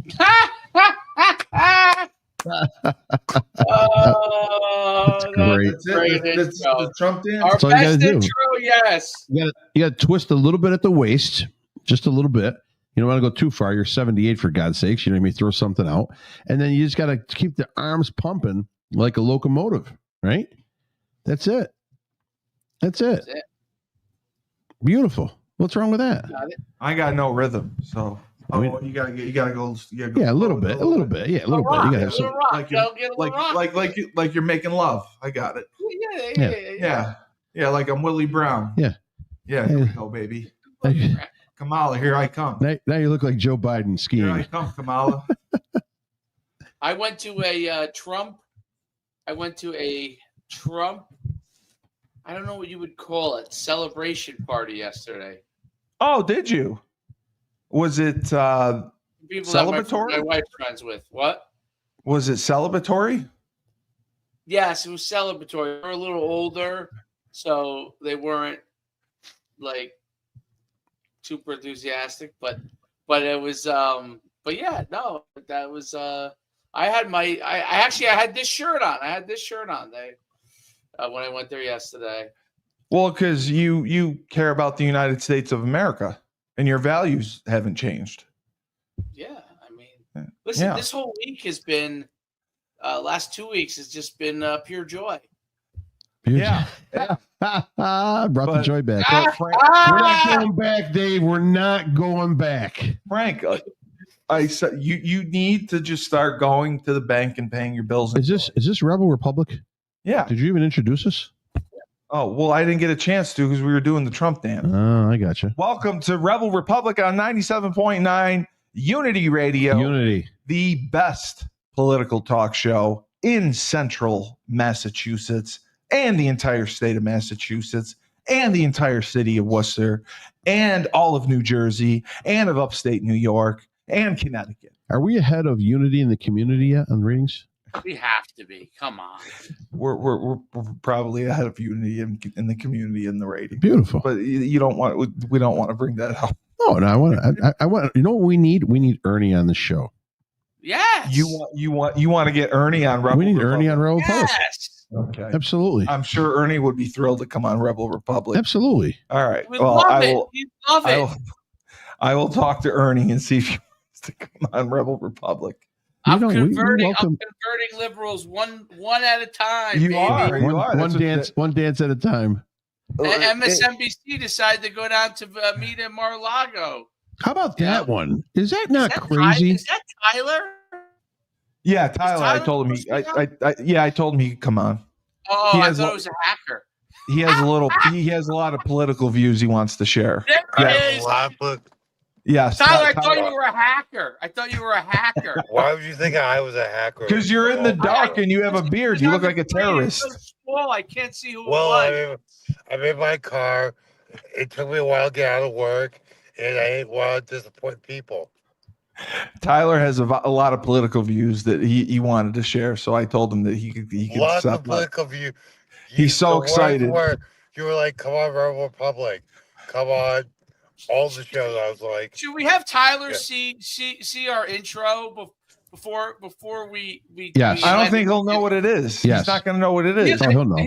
That's great. That's the Trump dance. Our best intro, yes. You got to twist a little bit at the waist, just a little bit. You don't want to go too far. You're 78, for God's sakes. You know what I mean? Throw something out. And then you just got to keep the arms pumping like a locomotive, right? That's it. That's it. Beautiful. What's wrong with that? I got no rhythm, so you gotta go. Yeah, a little bit. Yeah, a little bit. You gotta have some. Like you're making love. I got it. Yeah. Like I'm Willie Brown. Yeah. Here we go, baby. Kamala, here I come. Now you look like Joe Biden skiing. Here I come, Kamala. I went to a Trump. I don't know what you would call it. Celebration party yesterday. Oh, did you? Was it People celebratory? My wife's friends with. What? Was it celebratory? Yes, it was celebratory. They were a little older, so they weren't like super enthusiastic, but it was but yeah, no, that was I had this shirt on. When I went there yesterday. Well, because you care about the United States of America and your values haven't changed. Yeah, I mean, listen, this whole week has been last 2 weeks has just been pure joy. Yeah. Brought the joy back. We're not going back, Dave. We're not going back. Frank, I said you need to just start going to the bank and paying your bills. Is this Rebel Republic? Yeah. Did you even introduce us? Oh, well, I didn't get a chance to because we were doing the Trump dance. Oh, I got you. Welcome to Rebel Republic on 97.9 Unity Radio. Unity. The best political talk show in central Massachusetts and the entire state of Massachusetts and the entire city of Worcester and all of New Jersey and of upstate New York and Connecticut. Are we ahead of Unity in the community yet on ratings? We have to be. Come on. We're probably ahead of Unity in the community in the rating. Beautiful. But we don't want to bring that up. No, I want. You know what we need? We need Ernie on the show. Yes. You want to get Ernie on Rebel. We need Republic. Ernie on Rebel Republic. Yes. Okay. Absolutely. I'm sure Ernie would be thrilled to come on Rebel Republic. Absolutely. All right. We love it. We love it. I will talk to Ernie and see if he wants to come on Rebel Republic. I'm converting liberals one at a time. You baby. are. One dance at a time. MSNBC decided to go down to meet in Mar-a-Lago. How about that one? Is that not crazy? Is that Tyler? Yeah, Tyler. I told him I told him he could come on. Oh, I thought it was a hacker. He has a lot of political views he wants to share. Yes. Tyler, I thought you were a hacker. Why would you think I was a hacker? Because you're in the dark and you have a beard. You look like a terrorist. So small, I can't see who it was. I'm in my car. It took me a while to get out of work, and I ain't want to disappoint people. Tyler has a lot of political views that he wanted to share, so I told him that he could. Lots of political views. He's so excited. You were like, "Come on, Rebel Republic, come on." All the shows, I was like, should we have Tyler see our intro before we? Yes. I don't think he'll know what it is. Yes. He's not going to know what it is. Oh, he'll know.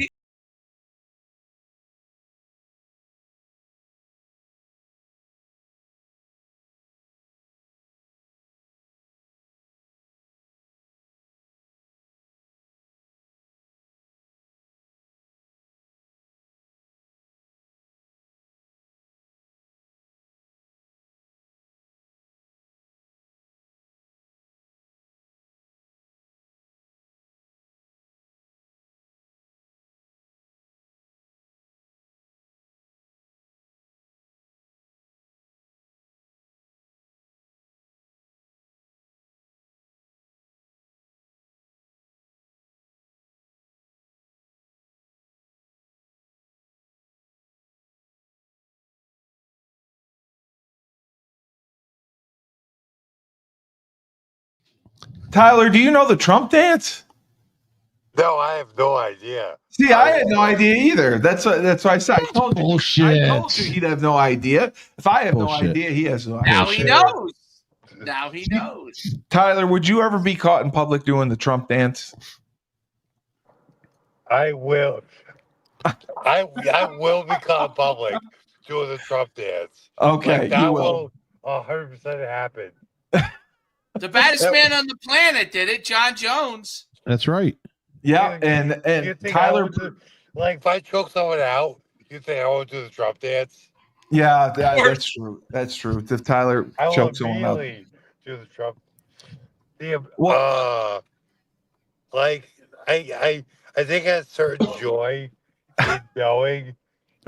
Tyler, do you know the Trump dance? No, I have no idea. See, I had no idea either. That's what I said. I told you he'd have no idea. If I have no idea, he has no idea. Now he knows. Now he knows. Tyler, would you ever be caught in public doing the Trump dance? I will. I will become public doing the Trump dance. Okay, Like, that you will. 100% happen. The baddest man on the planet did it, John Jones. That's right. Yeah, You and think Tyler. if I choke someone out, you think I won't do the Trump dance? Yeah, that's true. That's true. If Tyler I will chokes someone out. immediately do the Trump. I think I have certain joy in knowing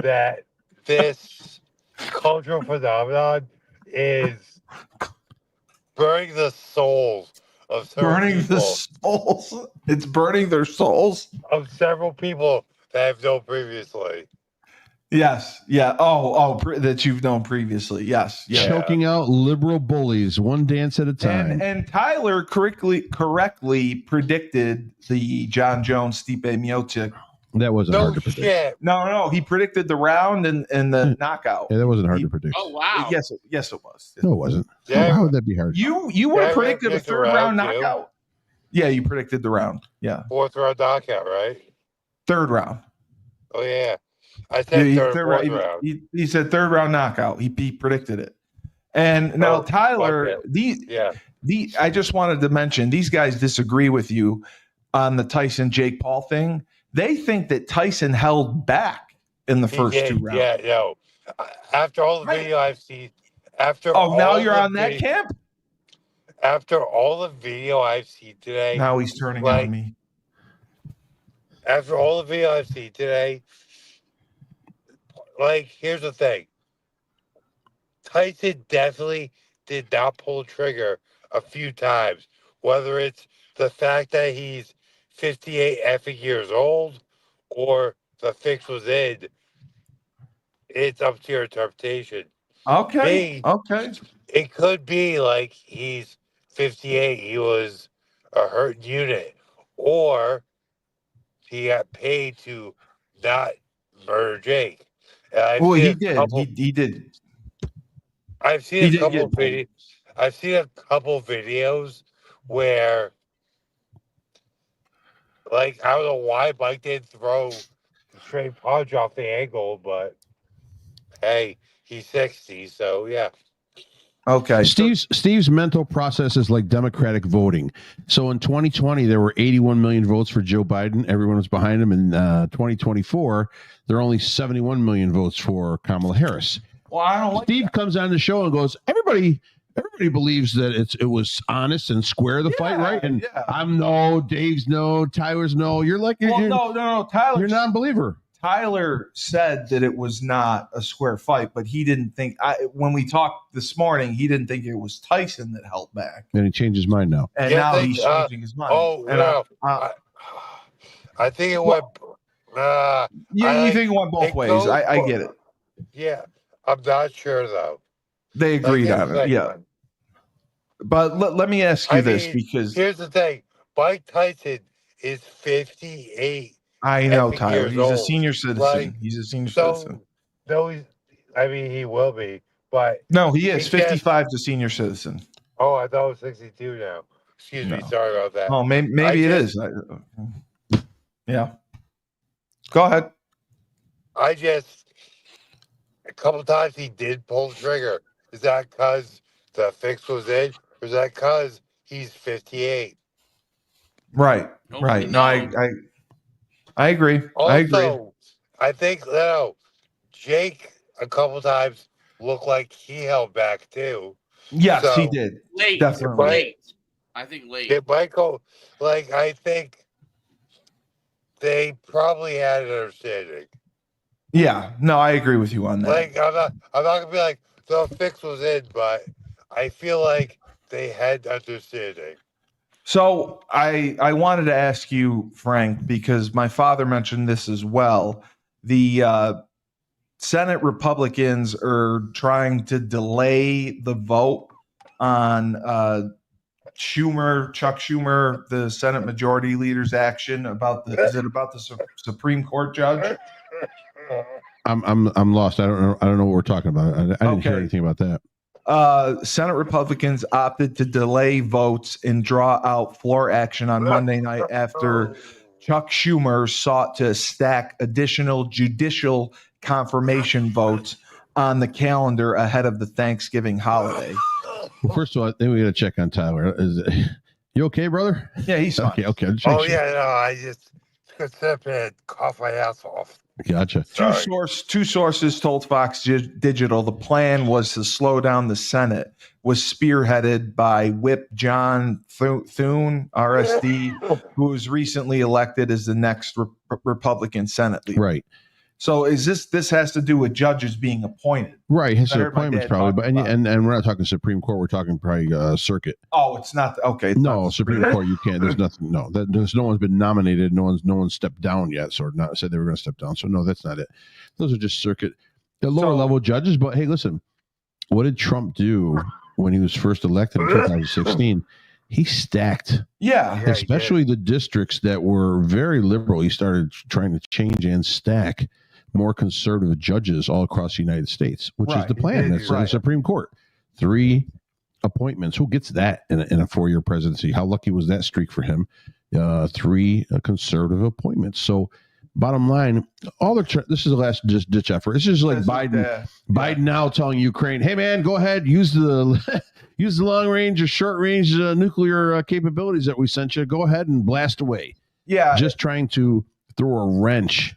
that this cultural phenomenon is burning the souls of Burning the souls. It's burning their souls. of several people that I've known previously. Yes. Yeah. That you've known previously. Yes. Yeah. Choking out liberal bullies one dance at a time. And Tyler correctly predicted the John Jones Stipe Miocic. That wasn't hard to predict. Shit. No. He predicted the round and the knockout. Yeah, that wasn't hard to predict. Oh wow! Yes, it was. No, it wasn't. Yeah. How would that be hard? You would have predicted a picked the third round round, too. knockout. Yeah, you predicted the round. Yeah, Fourth round knockout, right? third round. Oh yeah, I said fourth round. He said third round knockout. He predicted it. And now Tyler, I just wanted to mention these guys disagree with you on the Tyson Jake Paul thing. They think that Tyson held back in the first two rounds. Yeah, no. After all the video I've seen, now you're on that camp? After all the video I've seen today. Now he's turning on me. After all the video I've seen today, here's the thing. Tyson definitely did not pull the trigger a few times. Whether it's the fact that he's 58 effing years old or the fix was in, it's up to your interpretation. Okay. It could be like he's 58, he was a hurt unit, or he got paid to not murder Jake. He did. I've seen a couple of videos. I've seen a couple of videos where, I don't know why Mike didn't throw the straight punch off the angle, but hey, he's 60, so yeah. Okay. Steve's mental process is like Democratic voting. So in 2020, there were 81 million votes for Joe Biden. Everyone was behind him. In 2024, there are only 71 million votes for Kamala Harris. Well, I don't like Steve that. comes on the show and goes, everybody believes that it was honest and square the fight, right? And I'm no, Dave's no, Tyler's no. You're like, no, Tyler. You're a non-believer. Tyler said that it was not a square fight, but he didn't think. When we talked this morning, he didn't think it was Tyson that held back, and he changed his mind now. And now he's changing his mind. I think it went. You think it went both ways? I get it. Yeah, I'm not sure though. They agreed on it. Yeah, but let me ask you this, because here's the thing: Mike Tyson is 58. I know, Tyler. He's a senior citizen. He's a senior citizen. No, he will be, but no, he is 55 to senior citizen. Oh, I thought it was 62 now. Excuse me. Sorry about that. Oh, maybe it is. Yeah. Go ahead. A couple of times he did pull the trigger. Is that because the fix was in, or is that because he's 58? Right. Right. No, I agree. Also, I agree. I think Jake a couple times looked like he held back too. Yes, he did. Late, definitely. Late. I think late. It might go I think they probably had an understanding. Yeah, no, I agree with you on that. I'm not gonna be like the fix was in, but I feel like they had understanding. So I wanted to ask you, Frank, because my father mentioned this as well. The Senate Republicans are trying to delay the vote on Chuck Schumer, the Senate Majority Leader's action about the Supreme Court judge? I'm lost. I don't know what we're talking about. I didn't hear anything about that. Senate Republicans opted to delay votes and draw out floor action on Monday night after Chuck Schumer sought to stack additional judicial confirmation votes on the calendar ahead of the Thanksgiving holiday. Well, first of all, I think we got to check on Tyler. You okay, brother? Yeah, he's fine. Okay. Oh, yeah, no, I just could sip and cough my ass off. Gotcha. Two sources told Fox Digital the plan was to slow down the Senate, was spearheaded by Whip John Thune, RSD, who was recently elected as the next Republican Senate leader. Right. So is this has to do with judges being appointed? Right. His I heard my appointments dad probably, talking but about and we're not talking Supreme Court. We're talking probably circuit. Oh, it's not okay. It's No, not Supreme Court. You can't. There's nothing. No, there's no one's been nominated. No one's stepped down yet. So not said they were going to step down. So no, that's not it. Those are just circuit, the lower level judges. But hey, listen, what did Trump do when he was first elected in 2016? He stacked. Yeah, Especially the districts that were very liberal. He started trying to change and stack more conservative judges all across the United States, which is the plan. That's the Supreme Court. 3 appointments. Who gets that in a 4-year presidency? How lucky was that streak for him? 3 conservative appointments. So bottom line, this is the last ditch effort. This is like Biden now telling Ukraine, hey man, go ahead, use the long range or short range nuclear capabilities that we sent you. Go ahead and blast away. Yeah. Just trying to throw a wrench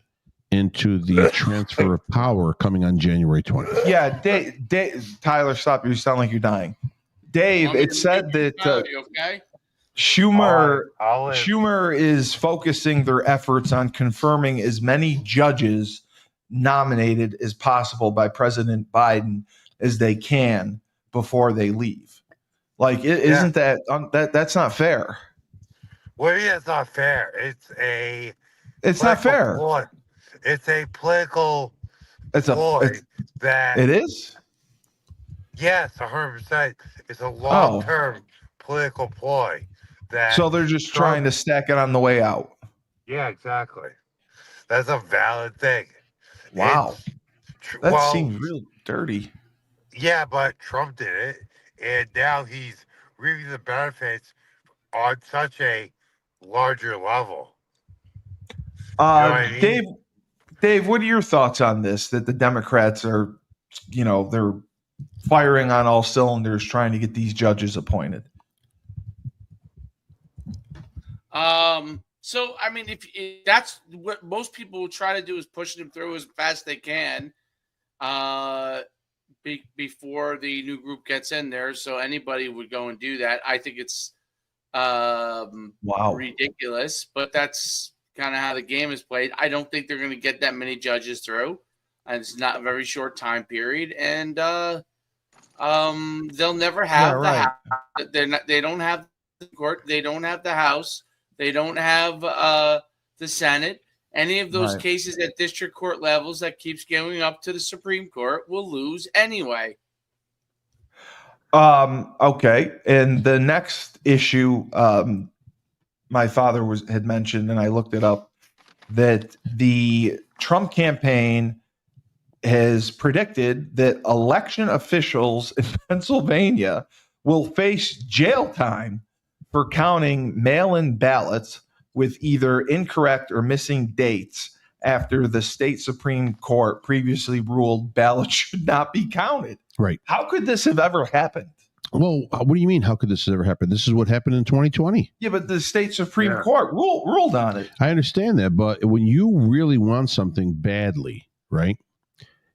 into the transfer of power coming on January 20th. Yeah, Tyler, stop. You sound like you're dying. Dave, it said that Schumer is focusing their efforts on confirming as many judges nominated as possible by President Biden as they can before they leave. Like, isn't that's not fair? Well, yeah, it's not fair. It's not fair. Ploy. It's a political ploy that it is. Yes, 100%. It's a long-term political ploy. So they're just trying to stack it on the way out. Yeah, exactly. That's a valid thing. Wow. That seems really dirty. Yeah, but Trump did it, and now he's reaping the benefits on such a larger level. You know what I mean? Dave, what are your thoughts on this? That the Democrats are, they're firing on all cylinders trying to get these judges appointed. So I mean, if that's what most people will try to do, is push them through as fast as they can, before the new group gets in there. So anybody would go and do that. I think it's ridiculous, but that's kind of how the game is played. I don't think they're going to get that many judges through, and it's not a very short time period. And they'll never have the House. They don't have the court. They don't have the House. They don't have the Senate. Any of those cases at district court levels that keeps going up to the Supreme Court will lose anyway. Okay. And the next issue, my father had mentioned, and I looked it up, that the Trump campaign has predicted that election officials in Pennsylvania will face jail time for counting mail-in ballots with either incorrect or missing dates after the state Supreme Court previously ruled ballots should not be counted. Right. How could this have ever happened? Well, what do you mean? How could this ever happen? This is what happened in 2020. Yeah, but the state Supreme Court ruled on it. I understand that, but when you really want something badly, right,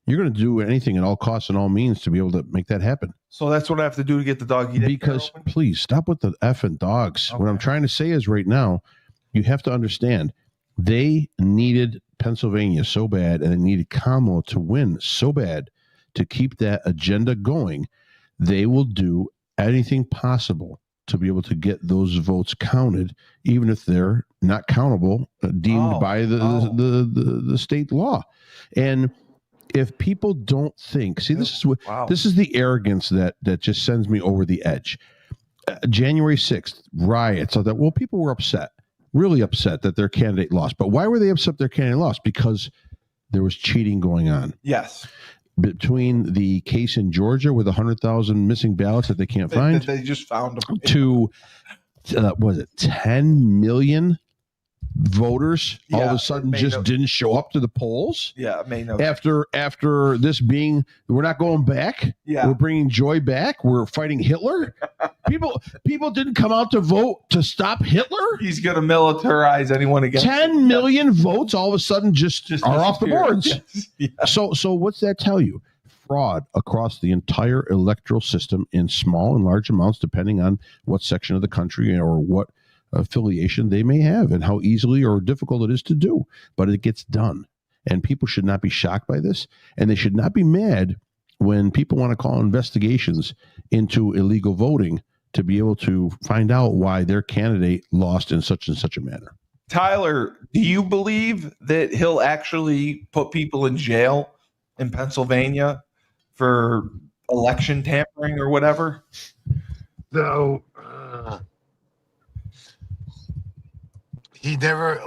you're going to do anything at all costs and all means to be able to make that happen. So that's what I have to do to get the doggy. Because please stop with the effing dogs. Okay. What I'm trying to say is right now, you have to understand they needed Pennsylvania so bad, and they needed Kamala to win so bad to keep that agenda going. They will do anything possible to be able to get those votes counted, even if they're not countable, deemed by the state law. And if people don't think, see, this is the arrogance that just sends me over the edge. January 6th, riots. So that, well, people were upset, really upset that their candidate lost. But why were they upset their candidate lost? Because there was cheating going on. Yes. between the case in Georgia with 100,000 missing ballots that they can't find They just found them. to, was it 10 million voters all of a sudden just didn't show up to the polls? Yeah, it may know. After this being, we're not going back. Yeah. We're bringing joy back. We're fighting Hitler. People didn't come out to vote to stop Hitler. He's going to militarize anyone against 10 million votes all of a sudden just are off the boards. Yes. Yeah. So what's that tell you? Fraud across the entire electoral system in small and large amounts, depending on what section of the country or what affiliation they may have and how easily or difficult it is to do. But it gets done. And people should not be shocked by this. And they should not be mad when people want to call investigations into illegal voting to be able to find out why their candidate lost in such and such a manner. Tyler, do you believe that he'll actually put people in jail in Pennsylvania for election tampering or whatever? So he never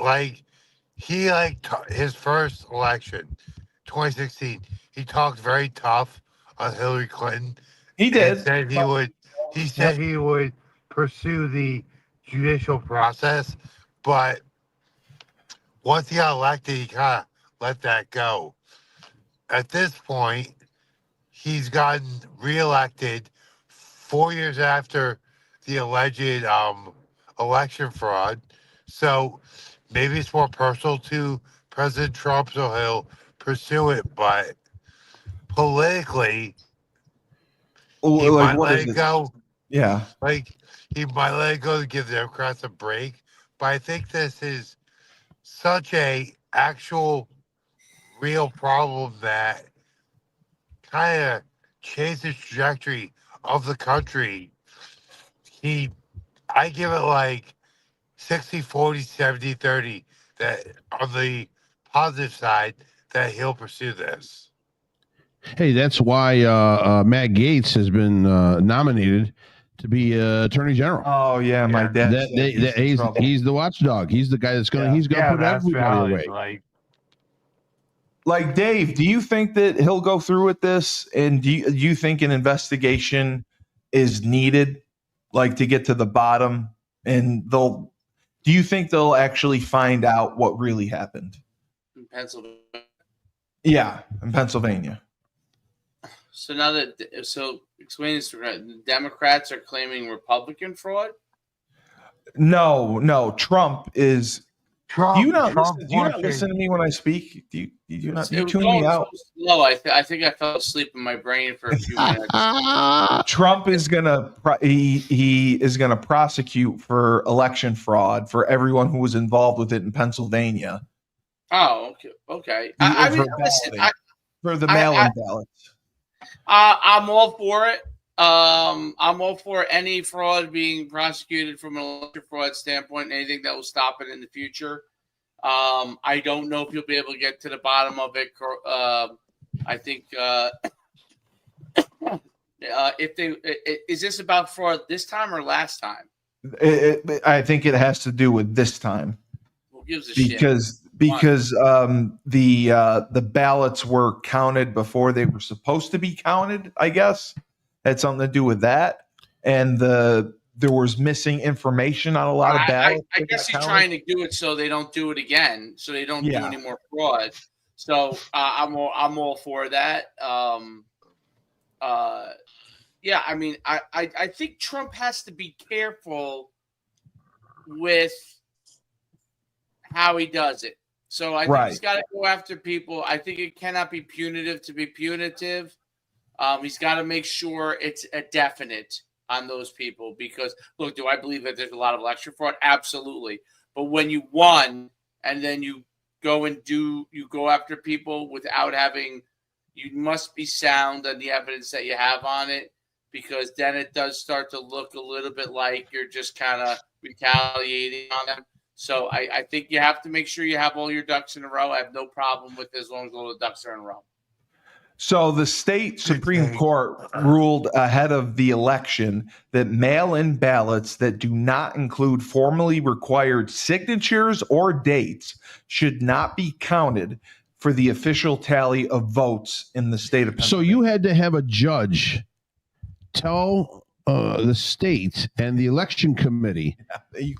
his first election, 2016. He talked very tough on Hillary Clinton. He did. Said he would. He said he would pursue the judicial process, but once he got elected, he kind of let that go. At this point, he's gotten reelected 4 years after the alleged election fraud. So maybe it's more personal to President Trump, so he'll pursue it. But politically, he might let it go. Yeah. He might let it go to give the Democrats a break. But I think this is such a actual real problem that kind of changed the trajectory of the country. I give it 60-40, 70-30 that on the positive side that he'll pursue this. Hey, that's why Matt Gaetz has been nominated to be Attorney General. Oh yeah, my dad. He's the watchdog. He's the guy that's going to put everybody away. Like Dave, do you think that he'll go through with this? And do you think an investigation is needed, to get to the bottom? And do you think they'll actually find out what really happened? In Pennsylvania. Yeah, in Pennsylvania. So explain this. The Democrats are claiming Republican fraud? No. Trump is. Trump, do you not listen to me when I speak? Do you not? You tune me out. No, I think I fell asleep in my brain for a few minutes. Trump is gonna he is gonna prosecute for election fraud for everyone who was involved with it in Pennsylvania. Oh, okay. For the mail-in ballots. I'm all for it. I'm all for any fraud being prosecuted from an election fraud standpoint, anything that will stop it in the future. I don't know if you'll be able to get to the bottom of it. I think is this about fraud this time or last time? I think it has to do with this time. Who gives a because the ballots were counted before they were supposed to be counted, I guess. Had something to do with that. And there was missing information on a lot of ballots. I guess he's trying to do it so they don't do it again, so they don't do any more fraud. So I'm all for that. I mean, I think Trump has to be careful with how he does it. So I think he's got to go after people. I think it cannot be punitive to be punitive. He's got to make sure it's a definite on those people because, look, do I believe that there's a lot of election fraud? Absolutely. But when you won and then you go after people without you must be sound on the evidence that you have on it because then it does start to look a little bit like you're just kind of retaliating on them. So I think you have to make sure you have all your ducks in a row. I have no problem with as long as all the ducks are in a row. So the state Supreme Court ruled ahead of the election that mail-in ballots that do not include formally required signatures or dates should not be counted for the official tally of votes in the state of So Pennsylvania. you had to have a judge tell the state and the election committee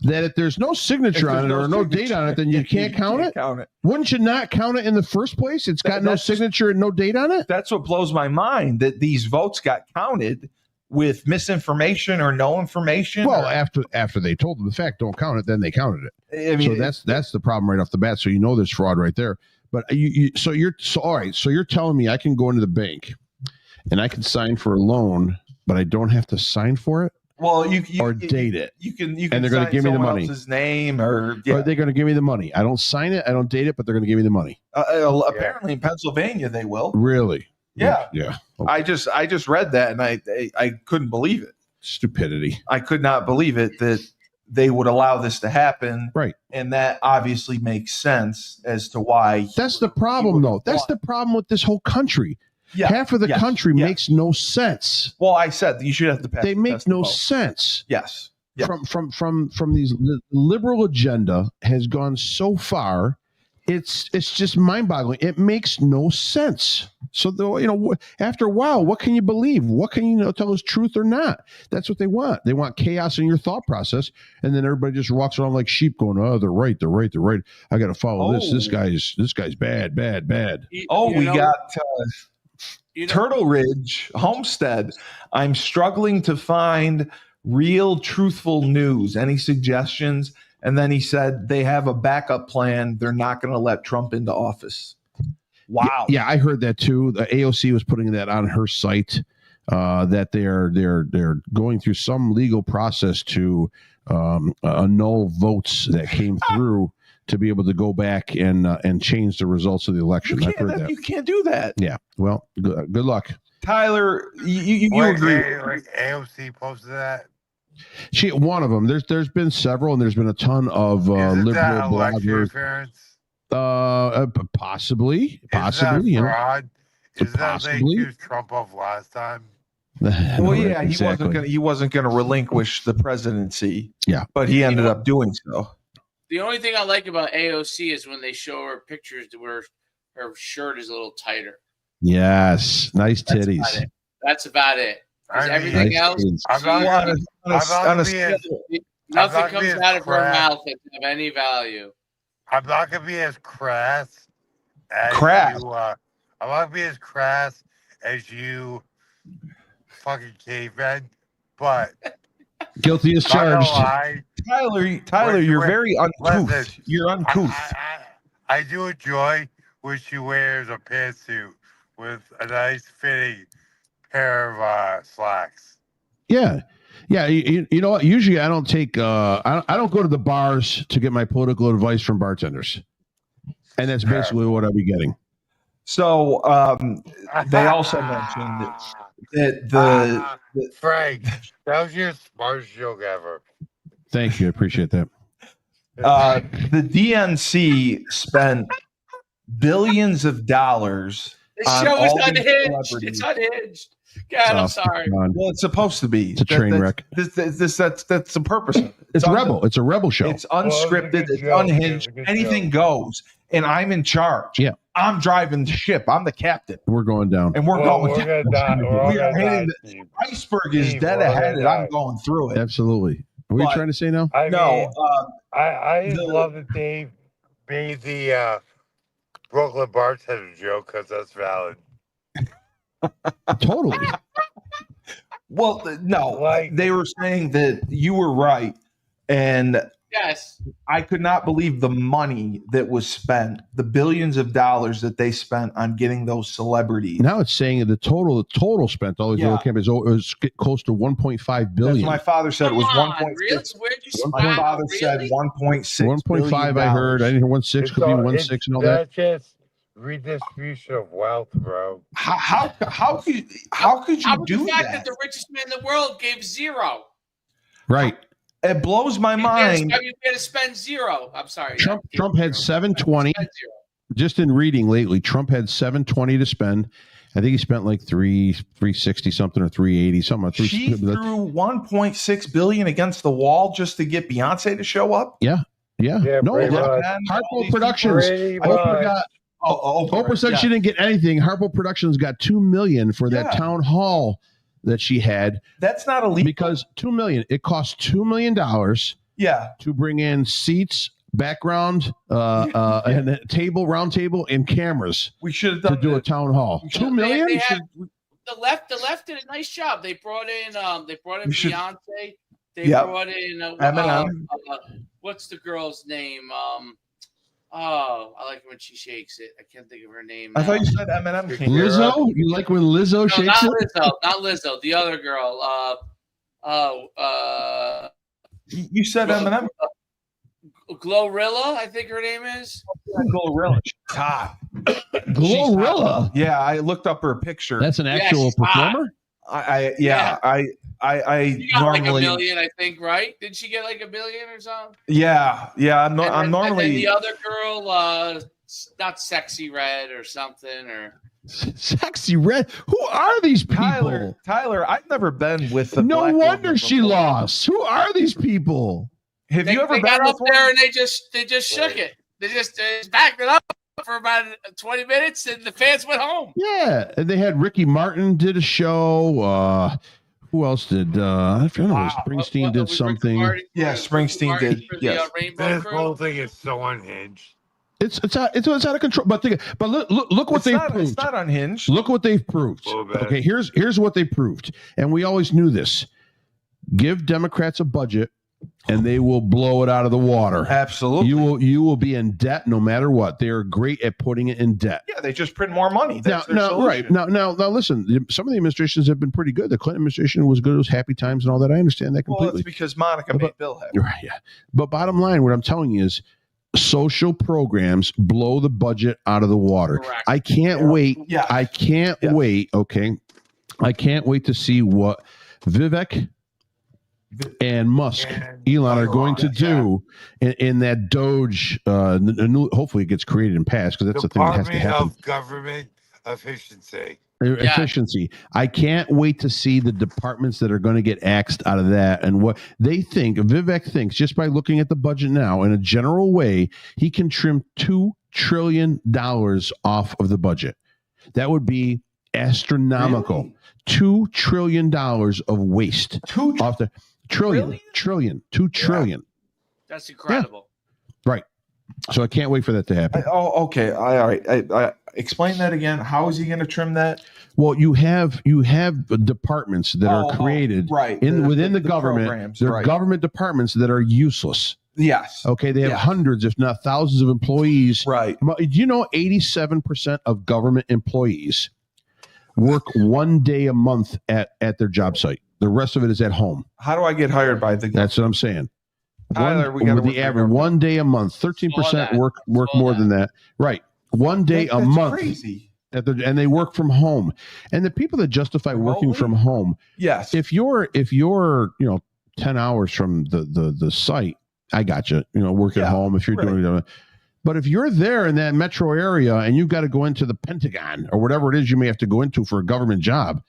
that if there's no signature on it or no date on it, then you can't count it? Wouldn't you not count it in the first place? It's got no signature and no date on it? That's what blows my mind, that these votes got counted with misinformation or no information. Well, after they told them the fact, don't count it, then they counted it. I mean, So that's the problem right off the bat. So you know there's fraud right there. But all right. So you're telling me I can go into the bank and I can sign for a loan, but I don't have to sign for it? Well, you date it. You can and they're going to give me the money. Else's name or are they going to give me the money? I don't sign it. I don't date it, but they're going to give me the money. Apparently in Pennsylvania they will. Really? Yeah. Yeah. Okay. I just read that and I couldn't believe it. Stupidity. I could not believe it that they would allow this to happen. Right. And that obviously makes sense as to why. That's the problem, though. That's the problem with this whole country. Yeah. Half of the country makes no sense. Well, I said you should have to pass. They make no sense. Yes. From these, the liberal agenda has gone so far. It's just mind-boggling. It makes no sense. So after a while, what can you believe? What can you tell is truth or not? That's what they want. They want chaos in your thought process, and then everybody just walks around like sheep, going, "Oh, they're right. I got to follow this. This guy's bad." We got Turtle Ridge Homestead. I'm struggling to find real, truthful news. Any suggestions? And then he said they have a backup plan. They're not going to let Trump into office. Wow. Yeah, I heard that too. The AOC was putting that on her site that they're going through some legal process to annul votes that came through to be able to go back and change the results of the election. I've heard that. You can't do that. Yeah. Well, good luck. Tyler, you agree. Like AOC posted that? One of them. There's been several, and there's been a ton of liberal bloggers. Possibly. Is that fraud? Is that possibly. they accused Trump of last time? Well, yeah, exactly. he wasn't going to relinquish the presidency. Yeah, but he ended up doing so. The only thing I like about AOC is when they show her pictures where her shirt is a little tighter. Yes, nice titties. That's about it. Everything else, nothing comes out of her mouth that have any value. I'm not gonna be as crass as you. I'm not gonna be as crass as you, fucking cavemen. But guilty as charged. Tyler, you're very uncouth. Listen, you're uncouth. I do enjoy when she wears a pantsuit with a nice fitting pair of slacks. Yeah. You know what? Usually I don't take. I don't go to the bars to get my political advice from bartenders, and that's basically what I'll be getting. So they also mentioned that Frank, that was your smartest joke ever. Thank you. I appreciate that. The DNC spent billions of dollars. This show is unhinged. It's unhinged. God, I'm sorry. Well, it's supposed to be. It's a train wreck. That's the purpose of it. It's rebel. It's a rebel show. It's unscripted. It's unhinged. Anything goes. And I'm in charge. Yeah. I'm driving the ship. I'm the captain. We're going down. And we're going down. We are hitting the iceberg is dead ahead, and I'm going through it. Absolutely. What are you trying to say now? I love that they made the Brooklyn bartender joke because that's valid. Totally. Well, no, they were saying that you were right, and yes, I could not believe the money that was spent, the billions of dollars that they spent on getting those celebrities. Now it's saying the total spent all these little campaigns was close to 1.5 billion. That's what my father said. It was 1.6. Really? Where'd you My father said 1.6. 1.5. I heard. I didn't hear 1.6. Could be 1.6 and all that. That's just redistribution of wealth, bro. How could you do the fact that? that the richest man in the world gave zero. Right. It blows my mind. You're going to spend zero. I'm sorry. Trump had 720. Just in reading lately, Trump had 720 to spend. I think he spent like 360 something or 380 something. She threw 1.6 billion against the wall just to get Beyonce to show up. Yeah. No, Hardcore Productions. Oprah said she didn't get anything. Harpo Productions got $2 million for that town hall that she had. That's not illegal because $2 million. It cost $2 million. To bring in seats, background, and a table, round table, and cameras. We should have done to do a town hall. $2 million. The left did a nice job. They brought in Beyonce. They brought in Eminem. What's the girl's name? I like when she shakes it. I can't think of her name now. I thought you said Eminem. Lizzo? You like when Lizzo shakes it? Not Lizzo. The other girl. You said Eminem. Glorilla, I think her name is. Glorilla. She's hot. Glorilla. Yeah, I looked up her picture. That's an actual performer. I she got normally like $1 million, I think, right? Did she get like $1 million or something? Yeah. I'm normally. And then the other girl, not Sexy Red or something, or Sexy Red. Who are these people? Tyler, I've never been with the. No wonder she lost. Who are these people? Have you ever got up there and they just shook it. They just backed it up for about 20 minutes, and the fans went home. Yeah, and they had Ricky Martin did a show. Who else did? I don't know. Springsteen did something. Springsteen did. Yes. This whole thing is so unhinged. It's out of control. But look what they've proved. It's not unhinged. Look what they've proved. Okay, here's what they proved, and we always knew this. Give Democrats a budget, and they will blow it out of the water. Absolutely. You will be in debt no matter what. They are great at putting it in debt. Yeah, they just print more money. Now, listen, some of the administrations have been pretty good. The Clinton administration was good. It was happy times and all that. I understand that completely. Well, it's because Monica made Bill happy. Right, yeah. But bottom line, what I'm telling you is social programs blow the budget out of the water. Correct. I can't wait. Yeah. I can't wait. Okay. I can't wait to see what Vivek and Musk, Elon are going to do in that Doge. Hopefully, it gets created and passed because that's the thing that has to happen. Of government efficiency. Efficiency. I can't wait to see the departments that are going to get axed out of that and what they think. Vivek thinks just by looking at the budget now in a general way, he can trim $2 trillion off of the budget. That would be astronomical. Really? $2 trillion of waste off the. Trillion. $2 trillion. That's incredible. Yeah. Right. So I can't wait for that to happen. Okay. All right. I explain that again. How is he going to trim that? Well, you have departments that are created within the government. They're government departments that are useless. Yes. Okay. They have hundreds, if not thousands, of employees. Right. Do you know 87% of government employees work 1 day a month at their job site? The rest of it is at home. How do I get hired by the? That's what I'm saying. Tyler, we got the average 1 day a month. 13% work more than that. Right. 1 day a month. Crazy. And they work from home. And the people that justify working from home. Yes. If you're 10 hours from the site, I got you. Work at home if you're doing it. But if you're there in that metro area and you've got to go into the Pentagon or whatever it is you may have to go into for a government job,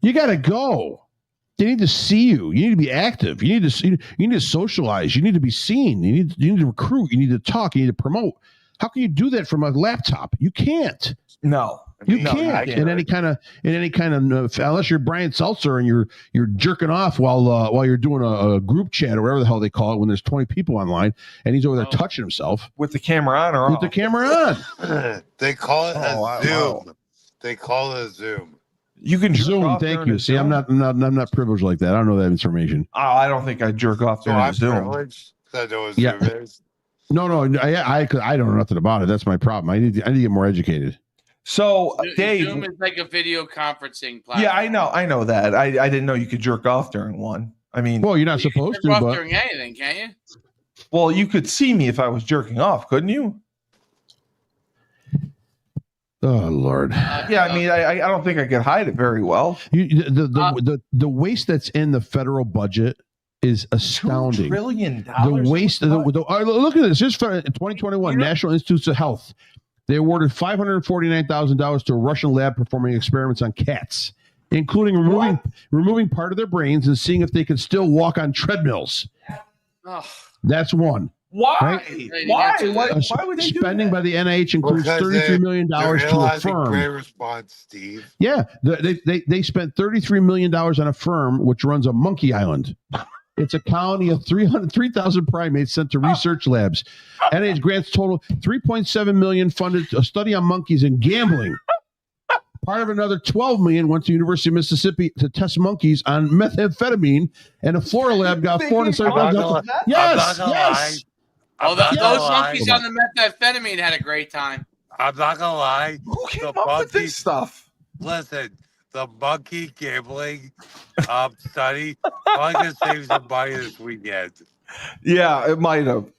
you got to go. They need to see you. You need to be active. You need to socialize. You need to be seen. You need to recruit. You need to talk. You need to promote. How can you do that from a laptop? You can't. No, you can't. In any kind of unless you're Brian Seltzer and you're jerking off while you're doing a group chat or whatever the hell they call it when there's 20 people online and he's over there touching himself with the camera on or with the camera on. They call it a Zoom. Wow. They call it a Zoom. You can Zoom. Thank you. See, I'm not privileged like that. I don't know that information. Oh, I don't think I jerk off during Zoom. I know what Zoom is. No, I don't know nothing about it. That's my problem. I need to get more educated. So, Dave, Zoom is like a video conferencing platform. Yeah, I know that. I didn't know you could jerk off during one. I mean, well, you're not supposed to, but during anything, can you? Well, you could see me if I was jerking off, couldn't you? Oh Lord! Yeah, I mean, I don't think I could hide it very well. The waste that's in the federal budget is astounding. $2 trillion. The waste. Look at this. Just for 2021, National Institutes of Health, they awarded $549,000 to a Russian lab performing experiments on cats, including removing part of their brains and seeing if they could still walk on treadmills. Oh. That's one. Why? Right? Why would they spending do by the NIH includes Because $33 million they're to a analyzing firm. great response, Steve. Yeah, they spent $33 million on a firm which runs a monkey island. It's a colony of 3,000 primates sent to research labs. NIH grants total $3.7 million funded a study on monkeys and gambling. Part of another $12 million went to University of Mississippi to test monkeys on methamphetamine, and a Florida lab got $475,000. Yes. Oh, those monkeys on the methamphetamine had a great time. I'm not gonna lie. Who came up with this stuff? Listen, the monkey gambling study probably gonna save some money this weekend. Yeah, it might have.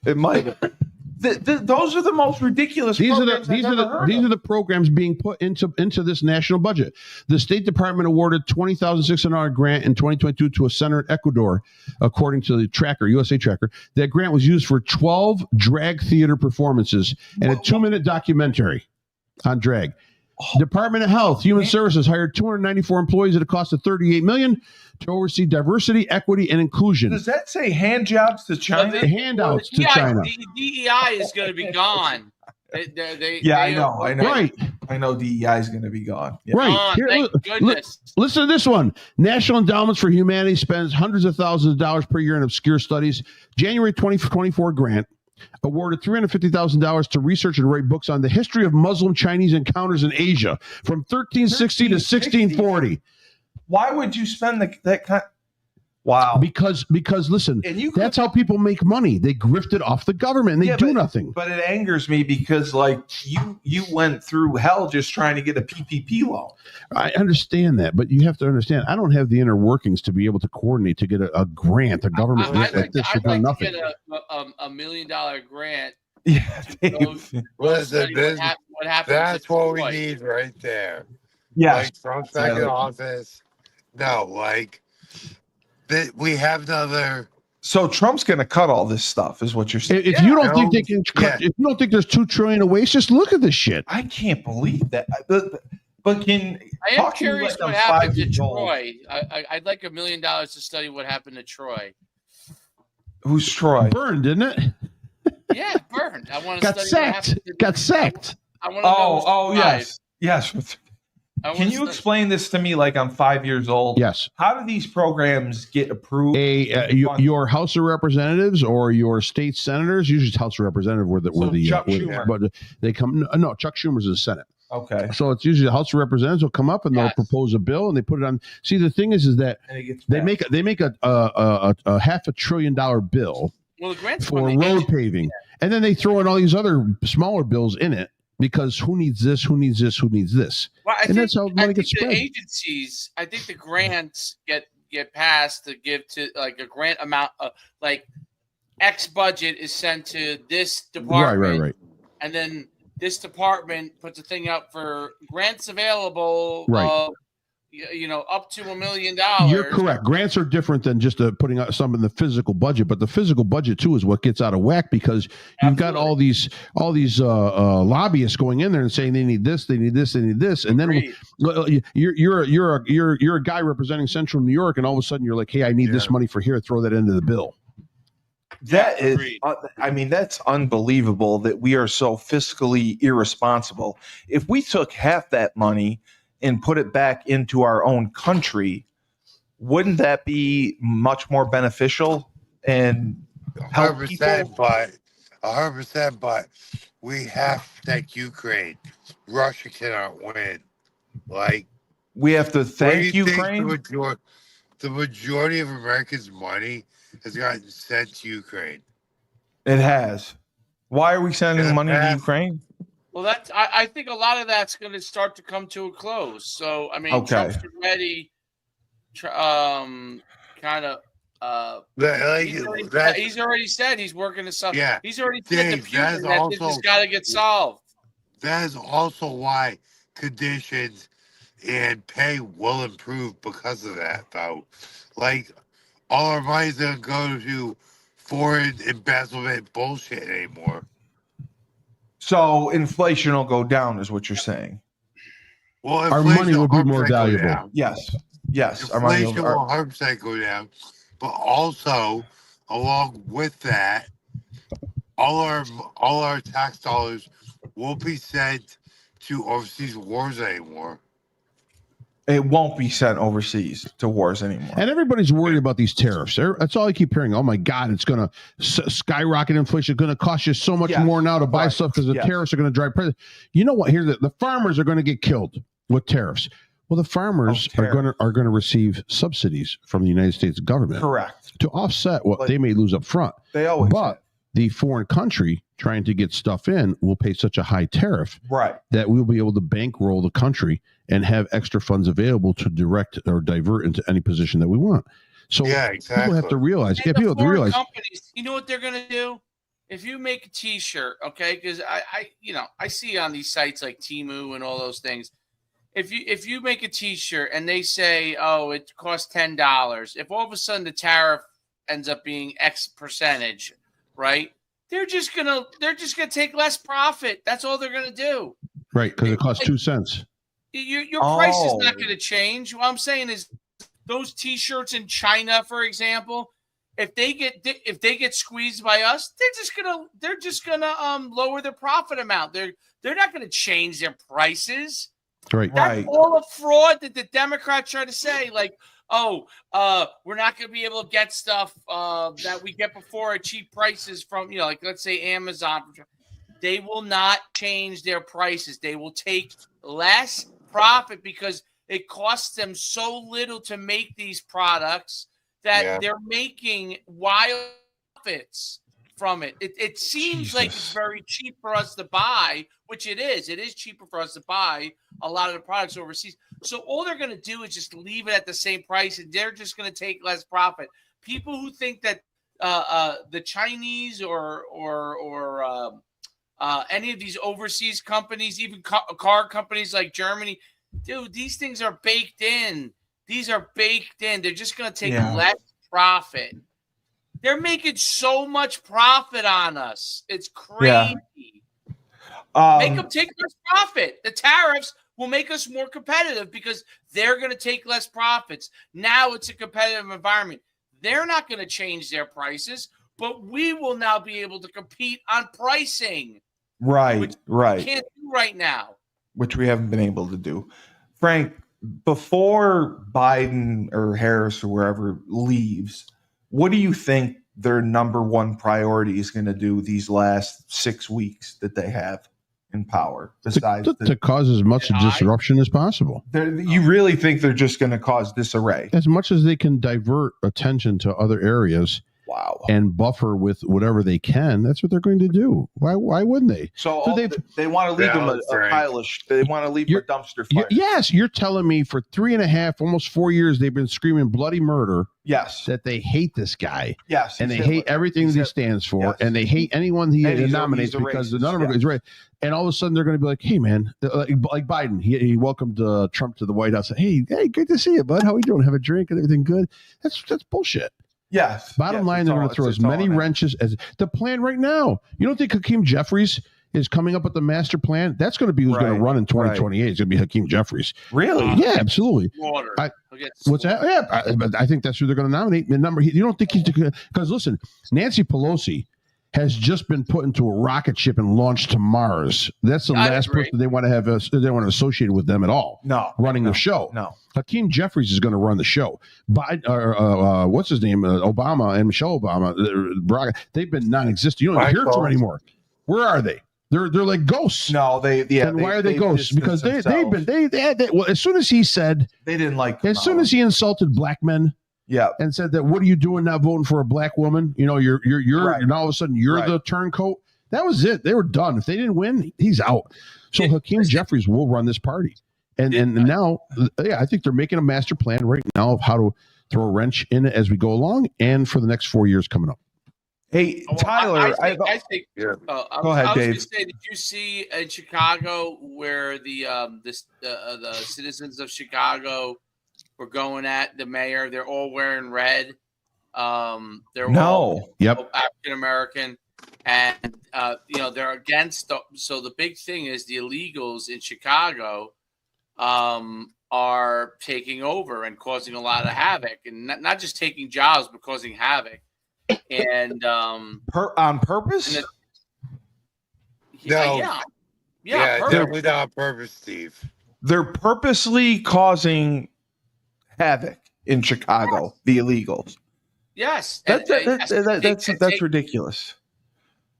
Those are the most ridiculous. These are the programs being put into this national budget. The State Department awarded $20,600 grant in 2022 to a center in Ecuador, according to the Tracker, USA Tracker. That grant was used for 12 drag theater performances and a 2-minute documentary on drag. Department of Health, Human Services hired 294 employees at a cost of $38 million to oversee diversity, equity, and inclusion. Does that say hand jobs to China? Handouts to China. DEI is going to be gone. I know. Right. I know DEI is going to be gone. Yeah. Right. Thank goodness. Listen to this one. National Endowments for Humanity spends hundreds of thousands of dollars per year in obscure studies. January 2024 grant awarded $350,000 to research and write books on the history of Muslim Chinese encounters in Asia from 1360 to 1640. Why would you spend that kind? Wow. Because listen, that's how people make money. They grift it off the government and they do nothing. But it angers me because you went through hell just trying to get a PPP loan. I understand that, but you have to understand, I don't have the inner workings to be able to coordinate to get a grant, a government grant like this for doing nothing. I'd like to get a $1 million grant. Yeah. Listen, what happens? That's what we need right there. Yeah. Like Trump's back in office. No, we have another. So Trump's going to cut all this stuff, is what you're saying. If you don't think they can cut, if you don't think there's $2 trillion of waste, just look at this shit. I can't believe that. But I am curious what happened to Troy. I'd like $1 million to study what happened to Troy. Who's Troy? Burned, didn't it? Yeah, burned. I want to got sacked. Got sacked. I want to know. Yes. Can you explain this to me like I'm 5 years old? Yes. How do these programs get approved? Your House of Representatives or your state senators, usually it's House of Representatives Chuck Schumer. but they come. No, Chuck Schumer's in the Senate. Okay. So it's usually the House of Representatives will come up and they'll propose a bill and they put it on. See, the thing is that they make a $500 billion bill for road paving, and then they throw in all these other smaller bills in it. Because who needs this? Who needs this? Who needs this? Well, that's how money gets spread. The agencies, I think the grants get passed to give to like a grant amount of like X budget is sent to this department. Right. And then this department puts a thing up for grants available. Right. Up to $1 million. You're correct. Grants are different than just putting out some in the physical budget, but the physical budget too is what gets out of whack because you've got all these lobbyists going in there and saying they need this, they need this, they need this, and then you're a guy representing Central New York, and all of a sudden you're like, hey, I need this money for here, throw that into the bill. That is, that's unbelievable that we are so fiscally irresponsible. If we took half that money and put it back into our own country, wouldn't that be much more beneficial and help 100%, but 100%, but we have to thank Ukraine. Russia cannot win. We have to thank Ukraine. The majority of Americans' money has gotten sent to Ukraine. It has. Why are we sending money to Ukraine? Well, I think a lot of that's going to start to come to a close. So, I mean, Trump's already he's already said he's working to solve. Yeah, he's already said that this has got to get solved. That is also why conditions and pay will improve because of that, though. All our money's going to go to foreign embezzlement bullshit anymore. So inflation will go down, is what you're saying. Well, our money will be more valuable. Yes. Inflation will 100% go down, but also along with that, all our tax dollars won't be sent to overseas wars anymore. It won't be sent overseas to wars anymore. And everybody's worried about these tariffs. That's all I keep hearing. Oh my God, it's going to skyrocket inflation. It's going to cost you so much more now to buy stuff because the tariffs are going to drive prices. You know what? Here, the farmers are going to get killed with tariffs. Well, the farmers are going to receive subsidies from the United States government, correct, to offset what they may lose up front. They always, but the foreign country trying to get stuff in will pay such a high tariff, right, that we'll be able to bankroll the country and have extra funds available to direct or divert into any position that we want. So people have to realize, people have to realize, companies, you know what they're going to do? If you make a T-shirt, okay, because I see on these sites like Temu and all those things. If you make a T-shirt and they say, oh, it costs $10, if all of a sudden the tariff ends up being X percentage, right? They're just gonna take less profit. That's all they're gonna do. Right, because it costs 2 cents. Your price is not going to change. What I'm saying is, those T-shirts in China, for example, if they get squeezed by us, they're just gonna lower their profit amount. They're not going to change their prices. Right. That's all a fraud that the Democrats try to say. Like, we're not going to be able to get stuff that we get before at cheap prices from, like let's say Amazon. They will not change their prices. They will take less profit because it costs them so little to make these products that they're making wild profits from it. It seems like it's very cheap for us to buy, which it is. It is cheaper for us to buy a lot of the products overseas. So all they're going to do is just leave it at the same price, and they're just going to take less profit. People who think that the Chinese or any of these overseas companies, even car companies like Germany, dude, these things are baked in. These are baked in. They're just going to take less profit. They're making so much profit on us. It's crazy. Make them take less profit. The tariffs will make us more competitive because they're going to take less profits. Now it's a competitive environment. They're not going to change their prices, but we will now be able to compete on pricing. Which we can't do right now. Which we haven't been able to do. Frank, before Biden or Harris or wherever leaves, what do you think their number one priority is going to do these last 6 weeks that they have in power? Besides to cause as much disruption as possible. You really think they're just going to cause disarray? As much as they can divert attention to other areas. Wow. And buffer with whatever they can. That's what they're going to do. Why wouldn't they? So they want to leave them a pile of they want to leave them a dumpster fire. Yes, you're telling me for 3.5, almost 4 years, they've been screaming bloody murder. Yes. That they hate this guy. Yes. And they hate everything that he stands for. Yes. And they hate anyone he nominates because none of them is right. And all of a sudden they're going to be like, hey, man, like Biden, he welcomed Trump to the White House. Hey, good to see you, bud. How are you doing? Have a drink and everything good? That's bullshit. Yes. Bottom line, they're going to throw as many wrenches as the plan right now. You don't think Hakeem Jeffries is coming up with the master plan? That's going to be who's going to run in 2028. It's going to be Hakeem Jeffries. Really? Yeah, absolutely. What's that? Yeah, I think that's who they're going to nominate. You don't think he's because listen, Nancy Pelosi has just been put into a rocket ship and launched to Mars. That's the last person they want to have. They want to associate with them at all. Running the show. No. Hakeem Jeffries is going to run the show. Biden, what's his name? Obama and Michelle Obama. They've been non-existent. You don't hear from them anymore. Where are they? They're like ghosts. No, And why are they ghosts? Because they had well, as soon as he said they didn't like. As soon as he insulted black men. Yeah, and said that what are you doing not voting for a black woman? You're and all of a sudden you're the turncoat. That was it. They were done. If they didn't win, he's out. So Hakeem Jeffries will run this party, and now, I think they're making a master plan right now of how to throw a wrench in it as we go along, and for the next 4 years coming up. Hey, Tyler, I think. Go ahead, Dave. I was going to say, did you see in Chicago where the citizens of Chicago were going at the mayor? They're all wearing red. They're all African American, and they're against. So the big thing is the illegals in Chicago are taking over and causing a lot of havoc, and not just taking jobs but causing havoc. And on purpose? No. Yeah, perfect. definitely not on purpose, Steve. They're purposely causing havoc in Chicago, the illegals. Yes, That's ridiculous.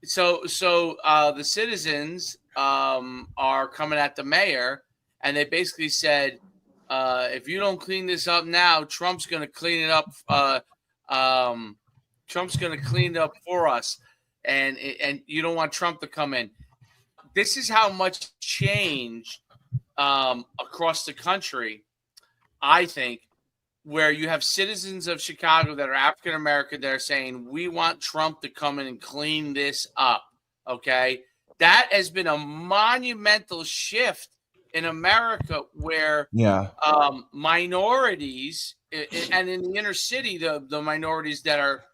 So the citizens are coming at the mayor, and they basically said, if you don't clean this up now, Trump's going to clean it up. Trump's going to clean it up for us, and you don't want Trump to come in. This is how much changed across the country, I think, where you have citizens of Chicago that are African American that are saying, we want Trump to come in and clean this up. Okay. That has been a monumental shift in America where minorities and in the inner city, the minorities that are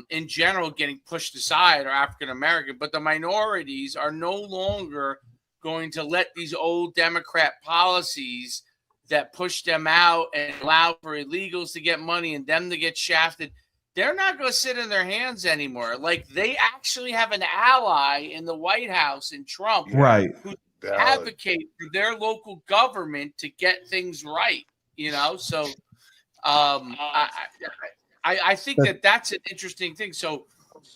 in general getting pushed aside are African American, but the minorities are no longer going to let these old Democrat policies that push them out and allow for illegals to get money and them to get shafted. They're not going to sit in their hands anymore. Like, they actually have an ally in the White House in Trump, right, who advocate for their local government to get things right. You know, so I think that's an interesting thing. So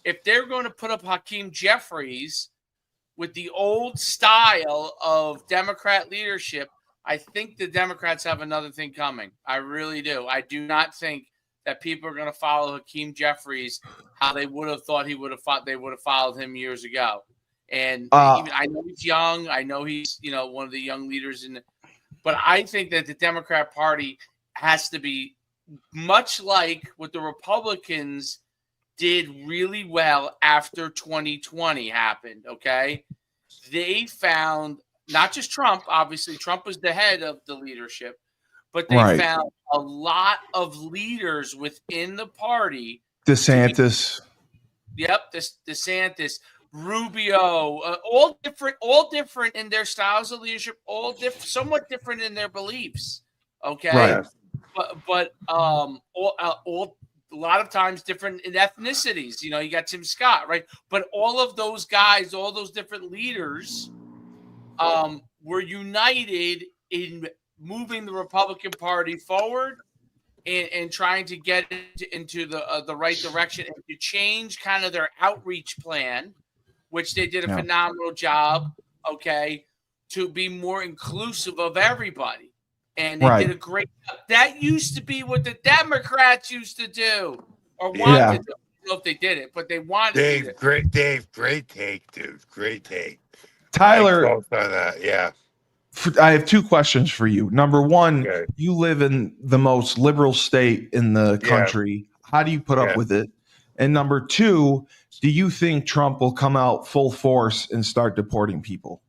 if they're going to put up Hakeem Jeffries with the old style of Democrat leadership, I think the Democrats have another thing coming. I really do. I do not think that people are going to follow Hakeem Jeffries how they would have thought they would have followed him years ago. And even, I know he's young. I know he's one of the young leaders but I think that the Democrat Party has to be much like what the Republicans did really well after 2020 happened. Okay, they found. Not just Trump, obviously. Trump was the head of the leadership, but they found a lot of leaders within the party. DeSantis. DeSantis, Rubio, all different in their styles of leadership, somewhat different in their beliefs. Okay, right. But a lot of times different in ethnicities. You got Tim Scott, right? But all of those guys, all those different leaders, were united in moving the Republican Party forward and trying to get into the right direction and to change kind of their outreach plan, which they did a phenomenal job, okay, to be more inclusive of everybody. And they did a great job. That used to be what the Democrats used to do or wanted to do. I don't know if they did it, but they wanted to do it. Dave, great take, dude. Great take. Tyler, yeah. I have two questions for you. Number one, you live in the most liberal state in the country. How do you put up with it? And number two, do you think Trump will come out full force and start deporting people?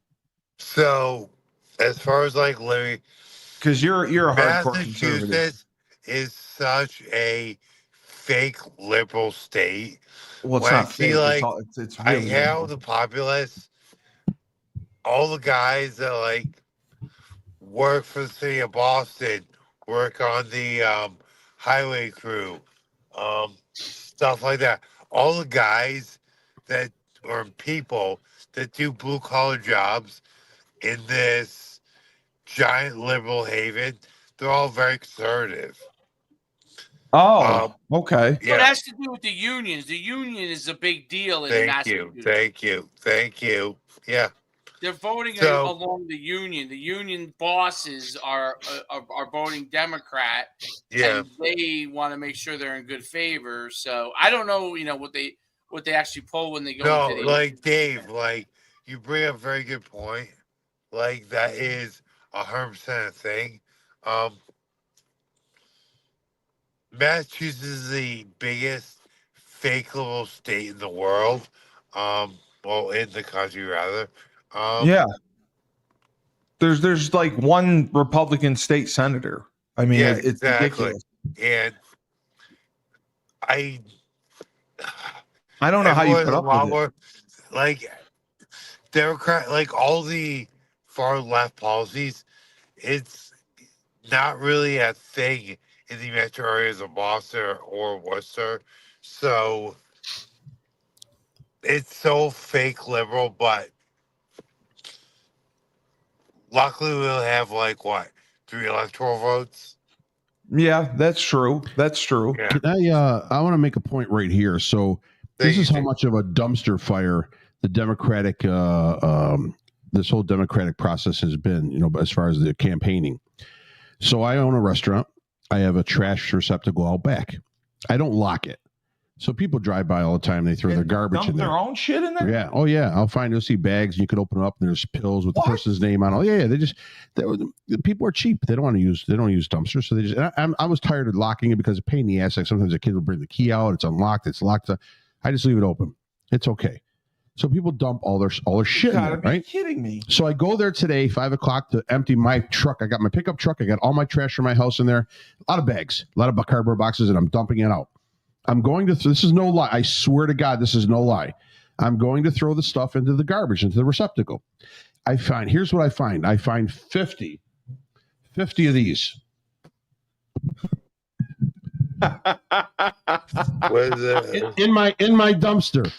So, as far as like living, because you're a hardcore conservative. Massachusetts is such a fake liberal state. Well, it's not fake. It's really I have the populace. All the guys that like work for the city of Boston, work on the highway crew, stuff like that. All the guys that or people that do blue collar jobs in this giant liberal haven, they're all very conservative. Oh, okay. So it has to do with the unions. The union is a big deal in Massachusetts. Thank you. Yeah. They're voting along the union. The union bosses are voting Democrat. Yeah. And they want to make sure they're in good favor. So I don't know, what they actually poll when they go into the like Dave, like you bring up a very good point. Like that is 100% a thing. Massachusetts is the biggest fake liberal state in the world. Well, in the country rather. There's like one Republican state senator. I mean, it's exactly. ridiculous. And I don't know how you put up with it. Like Democrat, like all the far left policies, it's not really a thing in the metro areas of Boston or Worcester. So it's so fake liberal, but luckily we'll have like what 3 electoral votes. Yeah, that's true. That's true. Yeah. Can I want to make a point right here. So this is how much of a dumpster fire the Democratic, this whole Democratic process has been, as far as the campaigning. So I own a restaurant. I have a trash receptacle out back. I don't lock it. So people drive by all the time. They throw their garbage Dump in there. their own shit in there? Yeah. Oh, yeah. You'll see bags and you can open them up and there's pills with the person's name on it. Oh, yeah. The people are cheap. They don't use dumpsters. So they just, I was tired of locking it because of pain in the ass. Like sometimes a kid will bring the key out. It's unlocked. It's locked. I just leave it open. It's okay. So people dump all their shit in there, right? Kidding me. So I go there today, 5:00 to empty my truck. I got my pickup truck. I got all my trash from my house in there. A lot of bags, a lot of cardboard boxes, and I'm dumping it out. I'm going to, this is no lie. I swear to God, this is no lie. I'm going to throw the stuff into the garbage, into the receptacle. Here's what I find. I find 50 of these. in my dumpster.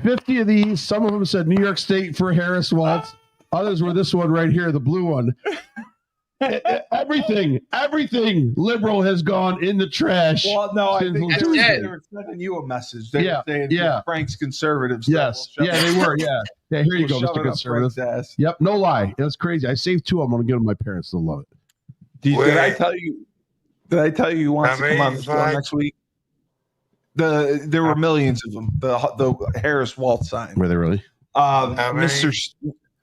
50 of these. Some of them said New York State for Harris Waltz. Others were this one right here, the blue one. Everything liberal has gone in the trash. Well, no, I think they were sending you a message. They were saying Frank's conservatives. Yes. Yeah, they were. Yeah. Yeah, here you go, Mr. Conservative. Yep, no lie. It was crazy. I saved 2. I'm going to give them to my parents. They'll love it. Did I tell you he wants to come on the show next week? There were millions of them. The Harris Waltz sign. Were they really? Mr.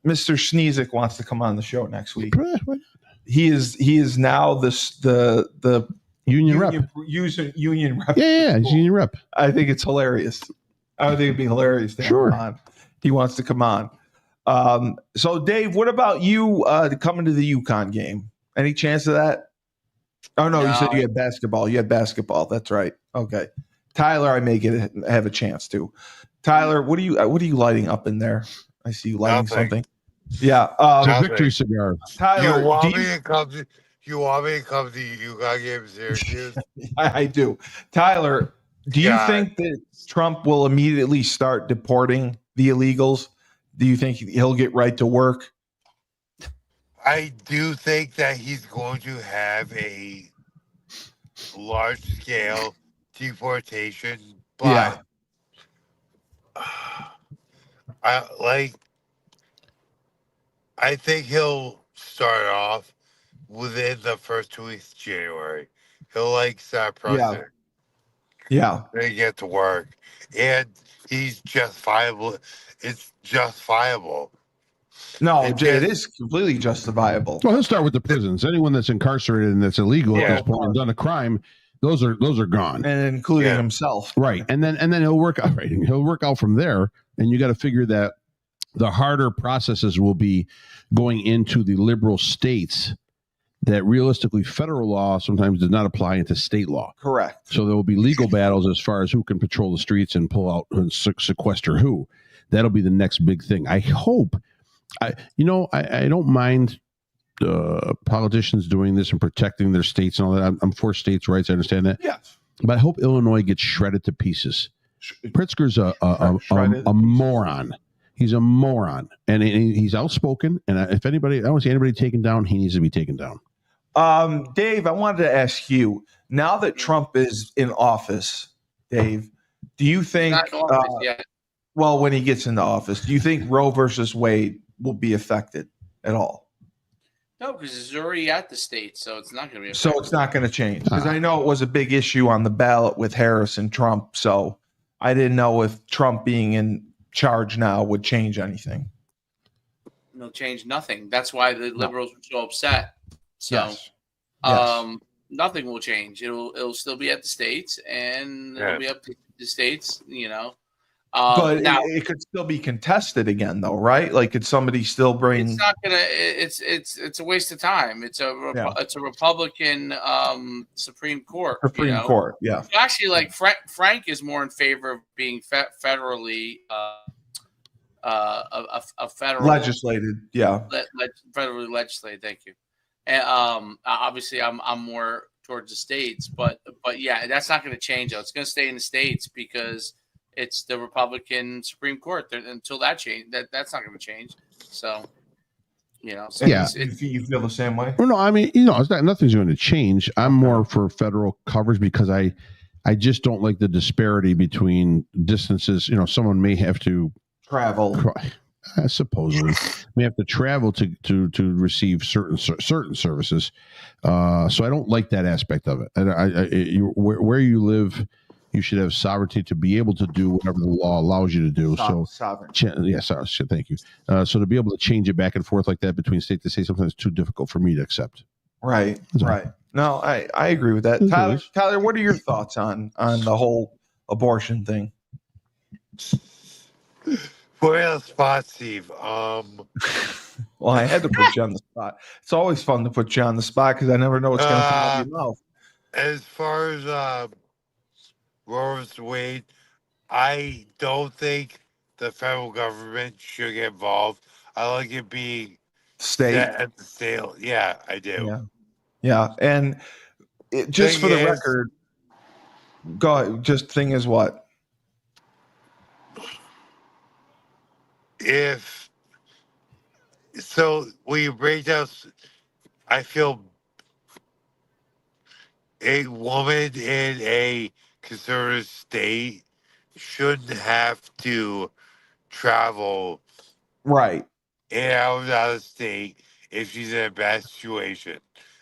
Sneezik wants to come on the show next week. He is now the union rep. Union rep. Yeah, he's union rep. I think it's hilarious. I would think it'd be hilarious to have him on. He wants to come on. So Dave, what about you coming to the UConn game? Any chance of that? Oh no, you said you had basketball. You had basketball. That's right. Okay. Tyler, I may have a chance to. Tyler, what are you lighting up in there? I see you lighting something. Yeah, it's a victory cigar. Tyler, you want me to come to UConn game, Syracuse? I do. Tyler, do you think that Trump will immediately start deporting the illegals? Do you think he'll get right to work? I do think that he's going to have a large-scale deportation, but I think he'll start off within the first 2 weeks of January. He'll start processing. Yeah. They get to work. And he's justifiable. It's justifiable. No, it is completely justifiable. Well, he'll start with the prisons. Anyone that's incarcerated and that's illegal at this point and done a crime, those are gone. And including himself. Right. And then he'll work out He'll work out from there. And you got to figure that the harder processes will be going into the liberal states that realistically federal law sometimes does not apply into state law. Correct. So there will be legal battles as far as who can patrol the streets and pull out and sequester who. That'll be the next big thing. I hope. I don't mind politicians doing this and protecting their states and all that. I'm for states' rights. I understand that. Yes. But I hope Illinois gets shredded to pieces. Pritzker's a moron. He's a moron, and he's outspoken. And if anybody, I don't see anybody taken down, he needs to be taken down. Dave, I wanted to ask you, now that Trump is in office, Dave, do you think, well, when he gets into office, do you think Roe versus Wade will be affected at all? No, because it's already at the state, so it's not going to be affected. So it's not going to change. Because I know it was a big issue on the ballot with Harris and Trump, so I didn't know if Trump being in charge now would change anything. No, change nothing. That's why the liberals were so upset. So nothing will change. It'll still be at the states, and it'll be up to the states, but now, it could still be contested again, though, right? Like, could somebody still bring? It's not gonna. It's a waste of time. It's a Republican Supreme Court. Supreme Court, yeah. Actually, Frank is more in favor of being federally a federal legislated, federally legislated. Thank you. And obviously, I'm more towards the states, but yeah, that's not going to change. Though. It's going to stay in the states because it's the Republican Supreme Court. Until that change, that's not going to change. So, So Yeah. You feel the same way? Well, no, I mean, it's not, nothing's going to change. I'm more for federal coverage because I just don't like the disparity between distances. Someone may have to Travel. Supposedly may have to travel to receive certain services. So I don't like that aspect of it. And where you live, you should have sovereignty to be able to do whatever the law allows you to do. Sovereignty. Thank you. So to be able to change it back and forth like that between state to state, sometimes it's too difficult for me to accept. Right. No, I agree with that. Tyler, what are your thoughts on the whole abortion thing? Put me on the spot, Steve. Well, I had to put you on the spot. It's always fun to put you on the spot because I never know what's going to come out of your mouth. As far as Roe v. Wade, I don't think the federal government should get involved. I like it being State at the state. Yeah, I do. Yeah. And just for the record, go ahead. Just thing is what? When you break down, I feel a woman in a conservative state shouldn't have to travel right in and out of the state if she's in a bad situation.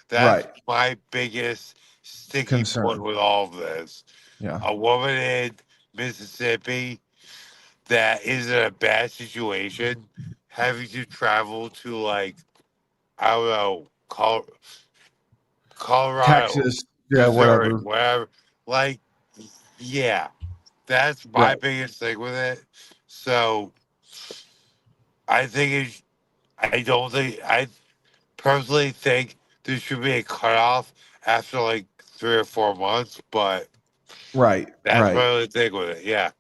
That's my biggest sticking point with all of this. Yeah. A woman in Mississippi that is in a bad situation, having to travel to I don't know, Colorado, Texas, Missouri, whatever. That's my biggest thing with it. So I personally think there should be a cutoff after 3 or 4 months, but that's my only thing with it. Yeah.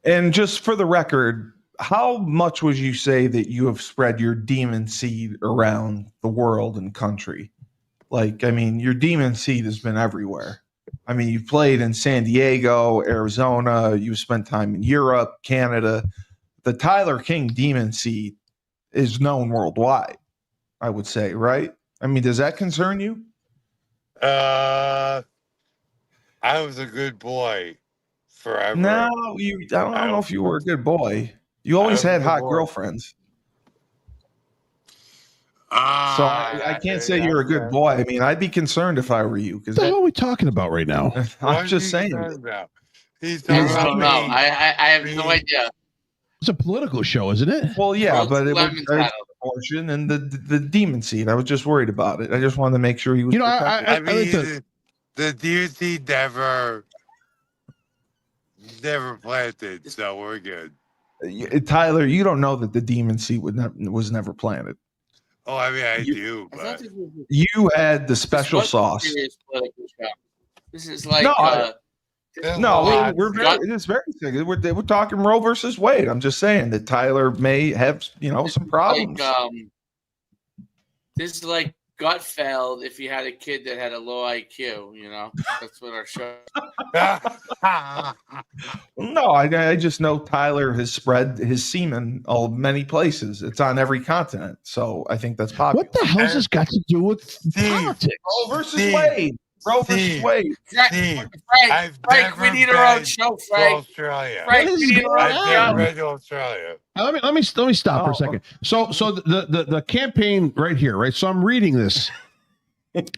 And just for the record, how much would you say that you have spread your demon seed around the world and country? Your demon seed has been everywhere. You've played in San Diego, Arizona, you've spent time in Europe, Canada. The Tyler King demon seed is known worldwide, I would say, right? Does that concern you? I was a good boy forever. No, I don't know if you were a good boy. You always had hot girlfriends. So I can't say you're a good boy. I'd be concerned if I were you. What the hell are we talking about right now? I'm just saying. He's talking about me. I have no idea. It's a political show, isn't it? Well, yeah, but it was abortion and the demon seed. I was just worried about it. I just wanted to make sure he was. The demon seed never planted, so we're good. Tyler, you don't know that the demon seed was never planted. Oh, I do. But you had the special sauce. This is it's very serious. We're talking Roe versus Wade. I'm just saying that Tyler may have some problems. This is Gutfeld if you had a kid that had a low IQ. That's what our show. No, I just know Tyler has spread his semen many places. It's on every continent, so I think that's popular. What the hell has this got to do with politics? Roe versus Wade. Roe versus Wade. Frank, we need our own show, Frank. Australia. Frank, we need our own show. I've never been to Australia. Let me stop for a second. So the campaign right here, right? So I'm reading this.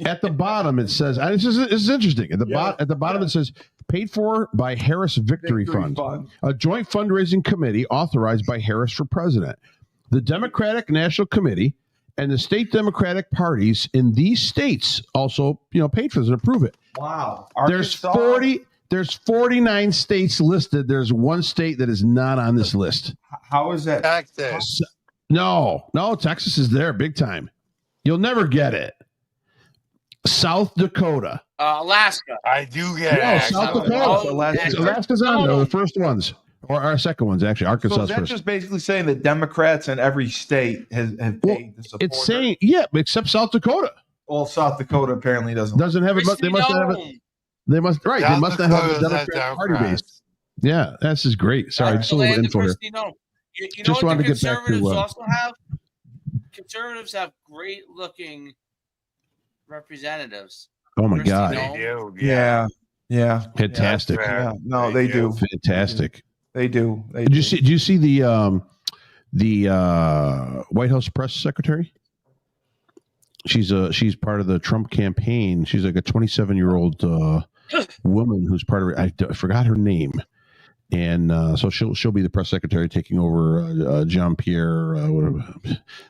At the bottom it says, this is interesting. At the bottom it says, paid for by Harris Victory Fund, a joint fundraising committee authorized by Harris for president. The Democratic National Committee and the state Democratic parties in these states also, paid for this and approve it. Wow. There's 49 states listed. There's one state that is not on this list. How is that? Texas. No, Texas is there big time. You'll never get it. South Dakota. Alaska. I do get it. No, South Dakota. Alaska's on there, the first ones. Or our second ones, actually. Arkansas so is that first. Just basically saying that Democrats in every state have paid to support it's saying, except South Dakota. Well, South Dakota apparently doesn't have it. They must have it. They must not have a Democratic party base. Yeah, this is great. Sorry, just a little info here. You know what the conservatives also have? conservatives have great looking representatives. Oh my Christy God. Nome. They do. Yeah. Fantastic. That's fair. Yeah. No, they do. Fantastic. They do. They Did do. you see? Did you see the White House press secretary? She's part of the Trump campaign. She's like a 27-year-old woman who's part of it. I forgot her name, and so she'll be the press secretary taking over Jean Pierre,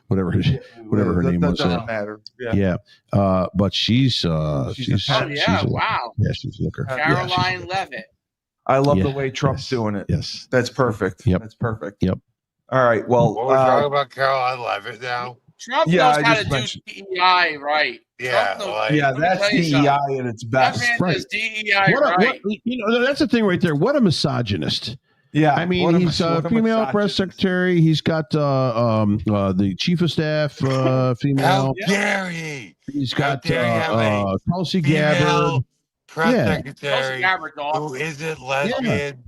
whatever her name was. Doesn't matter. Yeah. But she's Oh yeah! Wow. Yeah, she's a looker. Caroline Levitt. I love Yeah, the way Trump's doing it. Yes. That's perfect. Yep. That's perfect. Yep. All right. Well, What we're talking about, Carol, I love it now. Trump Yeah, knows I how just to mentioned- do DEI right. Yeah, Trump knows, like- yeah, let me that's tell you DEI something. at its That best. man Right. does DEI What, right. that's the thing right there. What a misogynist. Yeah. I mean, what a he's mis- a what a female press misogynist. secretary. He's got the chief of staff How female. dare he? He's How got dare you have a Tulsi Gabbard. female press Yeah. secretary Gabbard's who awesome. isn't lesbian?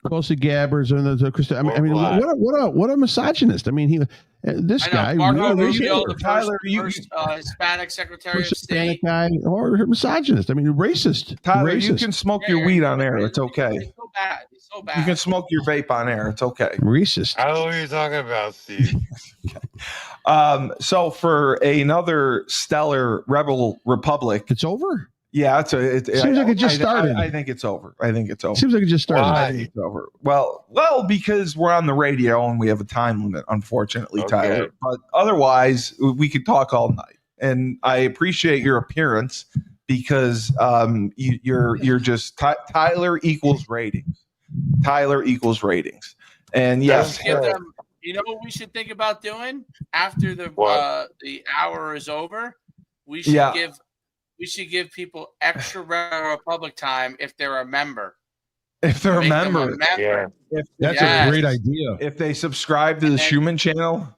Tulsi Gabbard's and I mean, Black. what a misogynist. I mean, this I know. guy Marco really is Rubio, Hitler. the Tyler, first Hispanic Secretary of First Hispanic State. guy or misogynist. I mean, racist. Tyler, racist. you can smoke your weed on air. It's okay. It's so bad. It's so bad. You can smoke your vape on air. It's okay. Racist. I don't know what you're talking about, Steve. So for another stellar rebel republic, It's over. yeah, Seems like it just started. I think it's over. I think it's over. Seems like it just started. Why? I think it's over. Well, because we're on the radio and we have a time limit, unfortunately, Okay. Tyler. But otherwise, we could talk all night. And I appreciate your appearance because you're just Tyler equals ratings. Tyler equals ratings. And yes, Give them, you know what we should think about doing after the What? the hour is over? We should Yeah. give people extra Republic time if they're a member. if they're a Make them member, Yeah. That's Yes. a great idea. if they subscribe to the And then- Schuman channel,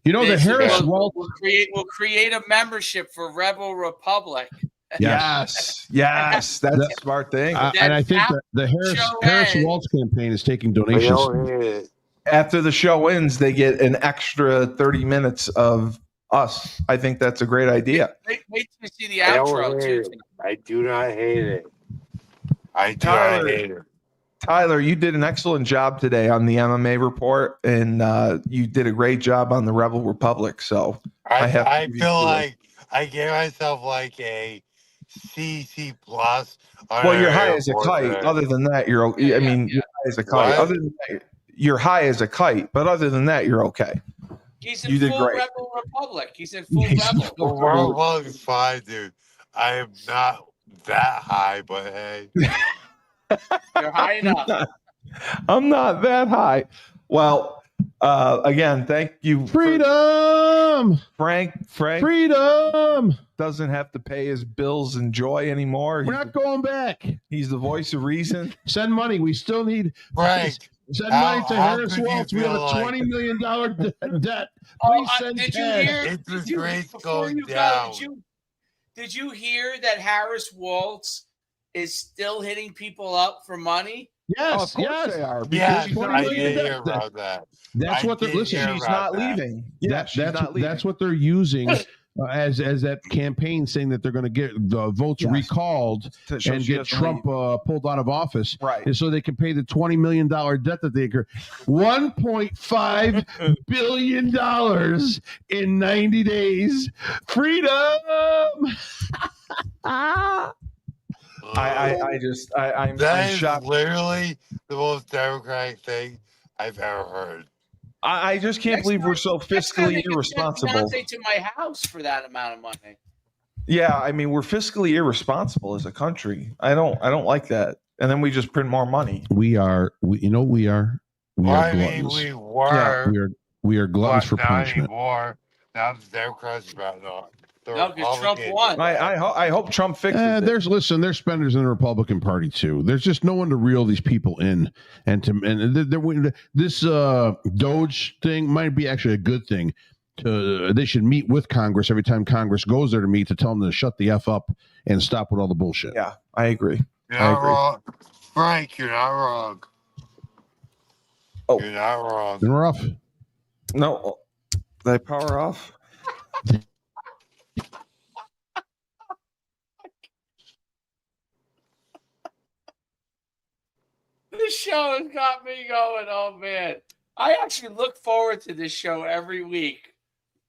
You know, the This- Harris we'll, Walt. we'll create a membership for Rebel Republic. yes, that's a smart thing. And I think that the Harris ends. Waltz campaign is taking I donations. don't hate it. After the show ends, they get an extra 30 minutes of us. I think that's a great idea. Wait till you see the I outro don't hate too. it. I do not hate it. I do Tyler. not hate it. Tyler, you did an excellent job today on the MMA report, and you did a great job on the Rebel Republic. So I have to I give you feel kudos. like I gave myself like a C plus. Well, you're high as a kite. Other than that, you're okay. Yeah, I mean, yeah. you're high as a kite. What? Other than that, you're high as a kite. But other than that, you're okay. He's in You did full great. Rebel Republic. He's in full He's in Rebel. full- World Republic is fine, dude. I am not that high, but hey. You're high enough. I'm not that high. Well, again, thank you, Freedom! Frank. Frank Freedom! doesn't have to pay his bills and joy anymore. We're not going back. He's the voice of reason. Send money. We still need. Frank, Send How- money to how Harris could you Waltz. We have a feel like- $20 million debt. Oh, Please send did you cash. hear? Interest did you- rates before going you go, down. Did you hear that Harris Waltz is still hitting people up for money? Yes, Oh, of course yes. they are. yeah, Because she's $20 I million did debt. hear about that. That's I what they're did listen. hear She's about not that. leaving. Yeah, she's not leaving. That's what they're using as that campaign saying that they're going to get the votes Yes. recalled To show and she get doesn't Trump pulled out of office. Right. And so they can pay the $20 million debt that they incur. $1.5 billion in 90 days. Freedom. I'm That is shocked. literally the most democratic thing I've ever heard. I just can't Next believe we're time- so next time fiscally they can send irresponsible. Beyonce to my house for that amount of money. Yeah, I mean we're fiscally irresponsible as a country. I don't like that. And then we just print more money. We are Well, I mean, gluttons. we were. We are gluttons but for not punishment. anymore. Now the Democrats about not. The No, because Trump Republicans- won. I hope Trump fixes it. There's spenders in the Republican Party too. There's just no one to reel these people in, this Doge thing might be actually a good thing. They should meet with Congress every time Congress goes there to meet to tell them to shut the f up and stop with all the bullshit. Yeah, I agree. You're I not agree. wrong. Frank, you're not wrong. Oh. You're not wrong. Been rough. No, Did I power off? This show has got me going. Oh man, I actually look forward to this show every week.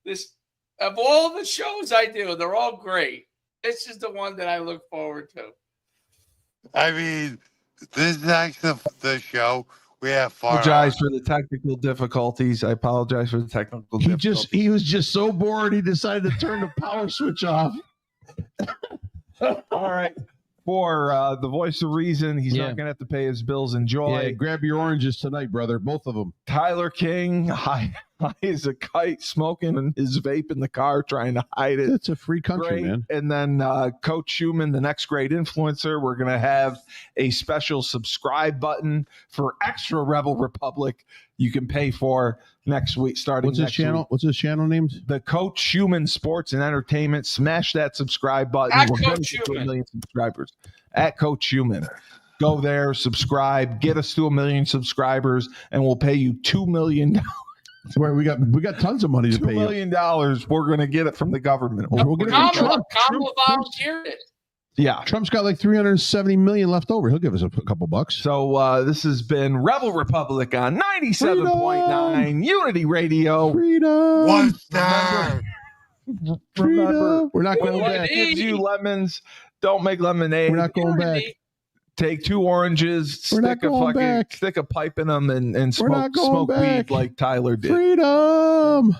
This of all the shows I do, they're all great. This is the one that I look forward to. I mean, this next the show we have fun. Apologize for the technical difficulties. I apologize for the technical difficulties. He was just so bored he decided to turn the power switch off. All right. For the voice of reason, he's not going to have to pay his bills. Enjoy. Yeah, grab your oranges tonight, brother. Both of them. Tyler King, high as a kite, smoking his vape in the car, trying to hide it. It's a free country, Great. man. And then Coach Schuman, the next great influencer. We're going to have a special subscribe button for extra Rebel Republic you can pay for next week, starting What's his next channel? week. What's his channel named? The Coach Schuman Sports and Entertainment. Smash that subscribe button. At We're Coach going to get to 1 million subscribers. At Coach Schuman. Go there, subscribe, get us to 1 million subscribers, and we'll pay you $2 million. Where we got tons of money to $2 pay you. million. We're going to get it from the government. We'll get it from Trump. Kamala volunteered it. Yeah. Trump's got like 370 million left over. He'll give us a couple bucks. So this has been Rebel Republic on 97.9 Unity Radio. Freedom. 1 star. Freedom. We're not going When life back. gives you lemons, don't make lemonade. We're not going back. Take 2 oranges, We're not going back. stick a pipe in them, and We're not smoke going weed back. like Tyler did. Freedom.